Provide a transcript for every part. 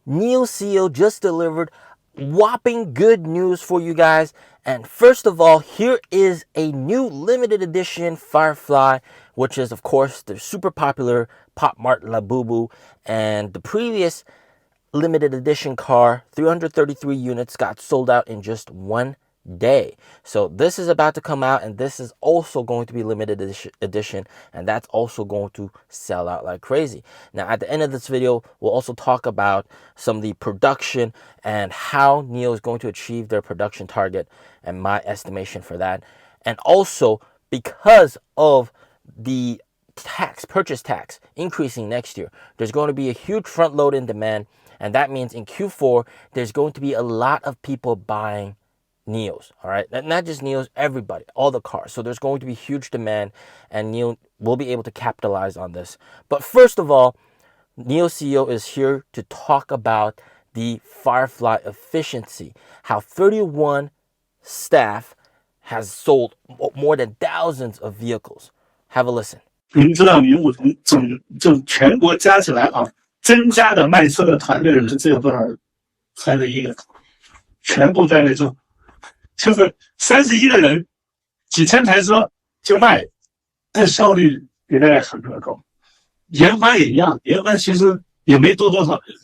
NIO CEO just delivered whopping good news for you guys. And first of all, here is a new limited edition Firefly, which is of course the super popular Pop Mart Labubu. And the previous limited edition car, 333 units, got sold out in just 1 day. So this is about to come out, and this is also going to be limited edition, and that's also going to sell out like crazy. Now at the end of this video, we'll also talk about some of the production and how NIO is going to achieve their production target and my estimation for that. And also, because of the purchase tax increasing next year, there's going to be a huge front load in demand, and that means in Q4 there's going to be a lot of people buying NIOs, all right? Not just NIOs, everybody, all the cars. So there's going to be huge demand, and NIO will be able to capitalize on this. But first of all, NIO CEO is here to talk about the Firefly efficiency, how 31 staff has sold more than thousands of vehicles. Have a listen. 您知道名五就全国加起来啊，增加的卖车的团队人是只有多少人？31个，全部在内中。就是31个人，几千台车就卖，但效率比那很高。研发也一样，研发其实也没多少人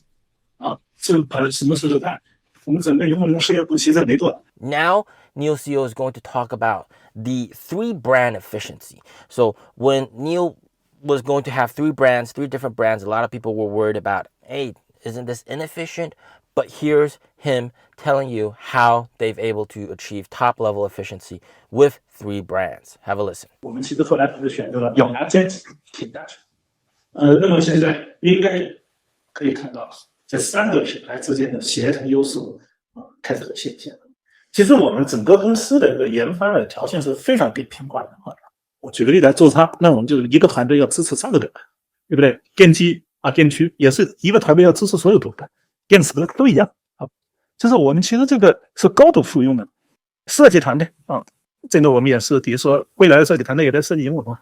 啊，就把什么事都干。我们整个研发人事业部其实没多少。Now, NIO CEO is going to talk about the 3-brand efficiency. So when NIO was going to have 3 different brands, a lot of people were worried about, hey, isn't this inefficient? But here's him telling you how they've able to achieve top level efficiency with 3 brands. Have a listen. 我们其实后来是选择了咬牙坚持挺下去。那么现在应该可以看到这3个品牌之间的协同优势开始显现。其实我们整个公司的这个研发的条件是非常扁平化的。我举个例来做它，那我们就是一个团队要支持3个部门，对不对？电机啊，电驱也是一个团队要支持所有部门。电池都一样啊，就是我们其实这个是高度复用的设计团队啊，这个我们也是，比如说未来的设计团队也在设计研发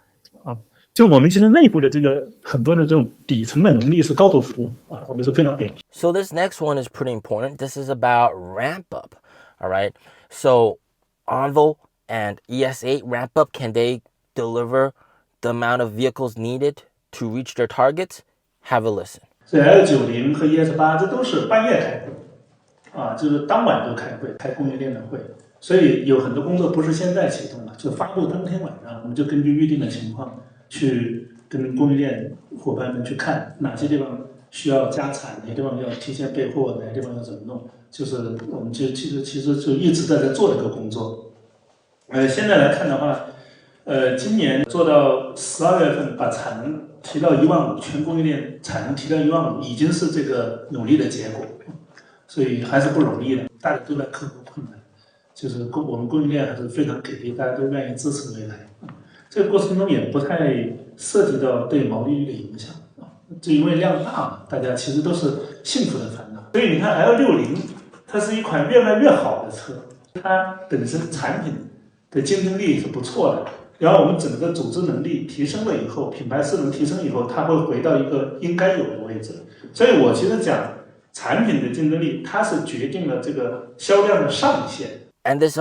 啊，就我们其实内部的这个很多的这种底层的能力是高度复用啊，我们是非常扁。So this next one is pretty important. This is about ramp up. All right. So Envo and ES8 ramp up, can they deliver the amount of vehicles needed to reach their targets? Have a listen. 这 L90 和 ES8 这都是半夜开会啊，就是当晚都开会，开供应链的会，所以有很多工作不是现在启动的，就发布当天晚上，我们就根据预定的情况去跟供应链伙伴们去看哪些地方需要加产，哪些地方要提前备货，哪些地方要怎么弄，就是我们就其实就一直在做这个工作。现在来看的话，今年做到12月份把产能提到15000，全供应链产能提到15000，已经是这个努力的结果，所以还是不容易的，大家都在克服困难，就是我们供应链还是非常给力，大家都愿意支持未来。这个过程中也不太涉及到对毛利率的影响啊，就因为量大嘛，大家其实都是幸福的烦恼。所以你看 L60，它是一款越来越好的车，它本身产品的竞争力是不错的。然后我们整个组织能力提升了以后，品牌势能提升以后，它会回到一个应该有的位置。所以我其实讲产品的竞争力，它是决定了这个销量的上限。And this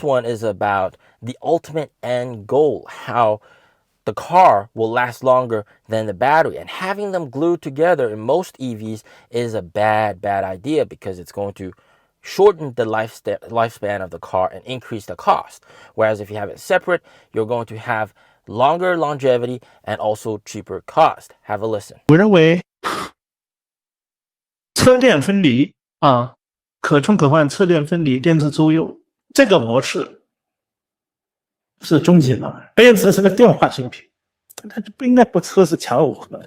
one is about the ultimate end goal, how the car will last longer than the battery. And having them glued together in most EVs is a bad idea, because it's going to shorten the lifespan of the car and increase the cost. Whereas if you have it separate, you're going to have longer longevity and also cheaper cost. Have a listen. 我认为车电分离啊，可充可换，车电分离，电池租用这个模式是终极方案。电池是个电化芯片，它就不应该不测试强耦合。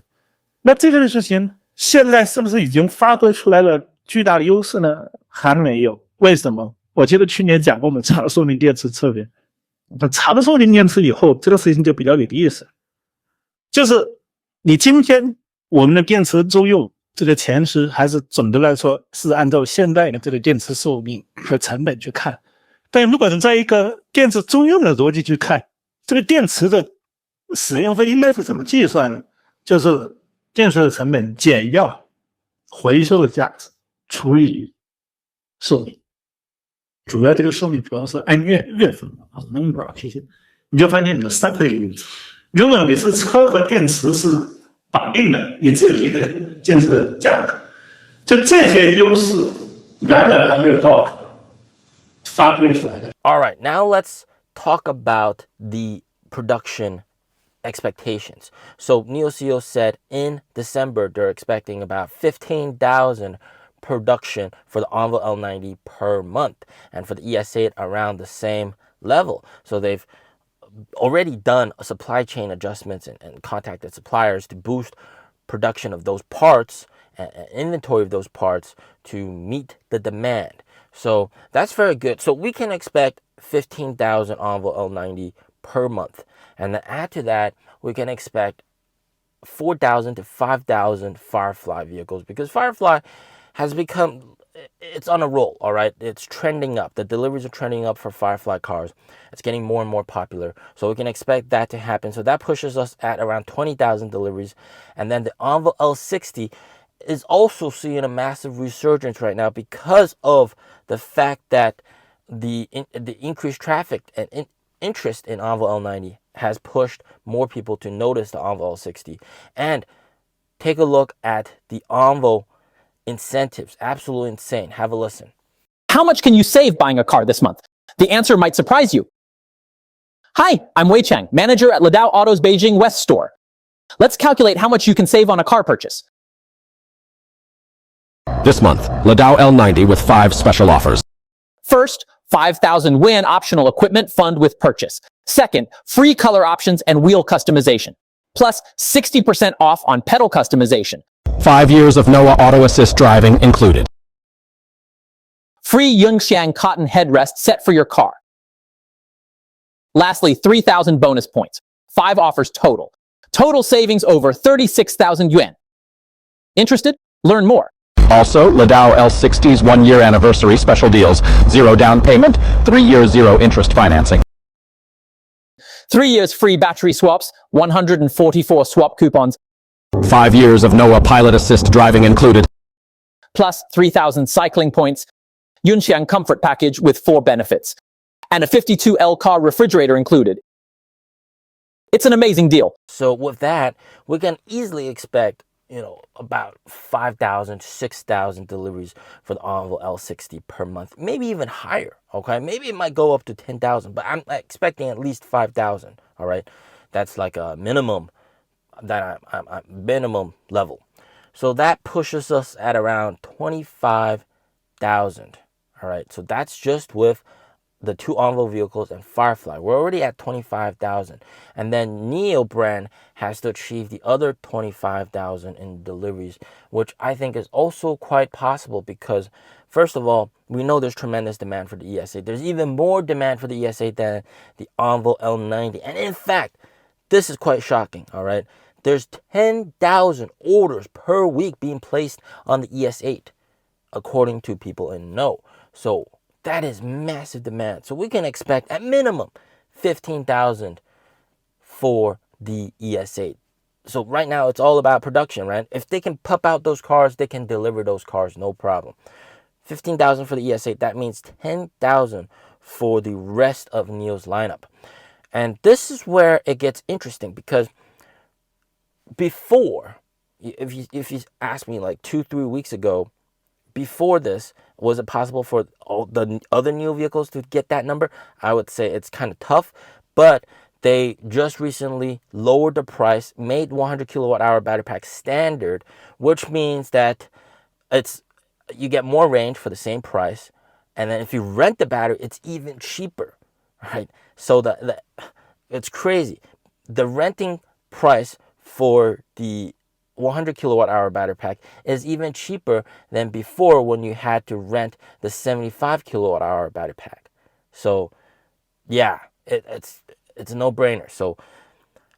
那这个事情现在是不是已经发挥出来了巨大的优势呢？还没有。为什么？我记得去年讲过我们长寿命电池策略。长寿命电池以后，这个事情就比较有意思，就是你今天我们的电池周用这个前提还是总的来说是按照现在的这个电池寿命和成本去看，但如果是在一个电池周用的逻辑去看，这个电池的使用费应该是怎么计算呢？就是电池的成本减药回收的价值除以寿命，主要这个寿命主要是按月份啊 number 这些，你就发现你的3倍率。如果你是车和电池是绑定的，你只有一个建设的价格，就这些优势远远还没有到发挥出来的。All right, now let's talk about the production expectations. So NIO CEO said in December they're expecting about 15,000 production for the Envo L90 per month, and for the ES8 around the same level. So they've already done supply chain adjustments and contacted suppliers to boost production of those parts and inventory of those parts to meet the demand. So that's very good. So we can expect 15,000 Envo L90 per month. And then add to that, we can expect 4,000 to 5,000 Firefly vehicles, because Firefly has become, it's on a roll, all right? It's trending up. The deliveries are trending up for Firefly cars. It's getting more and more popular. So we can expect that to happen. So that pushes us at around 20,000 deliveries. And then the Envo L60 is also seeing a massive resurgence right now because of the fact that the increased traffic and interest in Envo L90 has pushed more people to notice the Envo L60. And take a look at the Envo incentives. Absolutely insane. Have a listen. How much can you save buying a car this month? The answer might surprise you. Hi, I'm Wei Chang, manager at Ladao Auto's Beijing West store. Let's calculate how much you can save on a car purchase. This month, Ladao L90 with 5 special offers. First, 5,000 win optional equipment fund with purchase. Second, free color options and wheel customization. Plus 60% off on pedal customization. 5 years of NOAA Auto Assist driving included. Free Yunxiang cotton headrest set for your car. Lastly, 3,000 bonus points. 5 offers total. Total savings over 36,000 yuan. Interested? Learn more. Also, Ladao L60's 1-year anniversary special deals. 0 down payment, 3 years 0 interest financing. 3 years free battery swaps, 144 swap coupons. 5 years of NOAA Pilot Assist driving included. Plus 3,000 cycling points. Yunxiang comfort package with 4 benefits. And a 52L car refrigerator included. It's an amazing deal. So with that, we can easily expect, about 5,000 to 6,000 deliveries for the Envo L60 per month, maybe even higher, okay? Maybe it might go up to 10,000, but I'm expecting at least 5,000, all right? That's like a minimum, I'm minimum level. So that pushes us at around 25,000, all right? So that's just with the 2 Envo vehicles and Firefly. We're already at 25,000. And then NIO brand has to achieve the other 25,000 in deliveries, which I think is also quite possible because, first of all, we know there's tremendous demand for the ES8. There's even more demand for the ES8 than the Envo L90. And in fact, this is quite shocking, all right? There's 10,000 orders per week being placed on the ES8, according to people in NIO. So that is massive demand. So we can expect at minimum 15,000 for the ES8. So right now it's all about production, right? If they can pump out those cars, they can deliver those cars, no problem. 15,000 for the ES8, that means 10,000 for the rest of NIO's lineup. And this is where it gets interesting because before, if you asked me like 2-3 weeks ago, before this, was it possible for all the other NIO vehicles to get that number? I would say it's kind of tough, but they just recently lowered the price, made 100 kilowatt hour battery pack standard, which means that you get more range for the same price. And then if you rent the battery, it's even cheaper, right? So it's crazy. The renting price for the 100 kilowatt hour battery pack is even cheaper than before when you had to rent the 75 kilowatt hour battery pack. So yeah, it's a no-brainer. So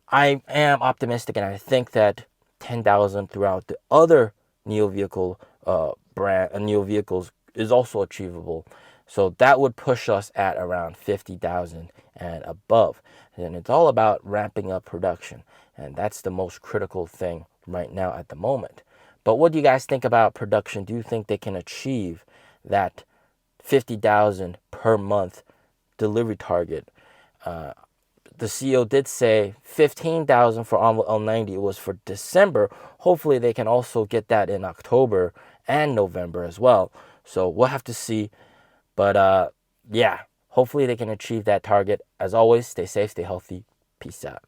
I am optimistic, and I think that 10,000 throughout the other NIO vehicle NIO vehicles is also achievable. So that would push us at around 50,000 and above. And it's all about ramping up production, and that's the most critical thing right now at the moment. But what do you guys think about production? Do you think they can achieve that 50,000 per month delivery target? The CEO did say 15,000 for Envo L90 was for December. Hopefully they can also get that in October and November as well. So we'll have to see. But yeah, hopefully they can achieve that target. As always, stay safe, stay healthy. Peace out.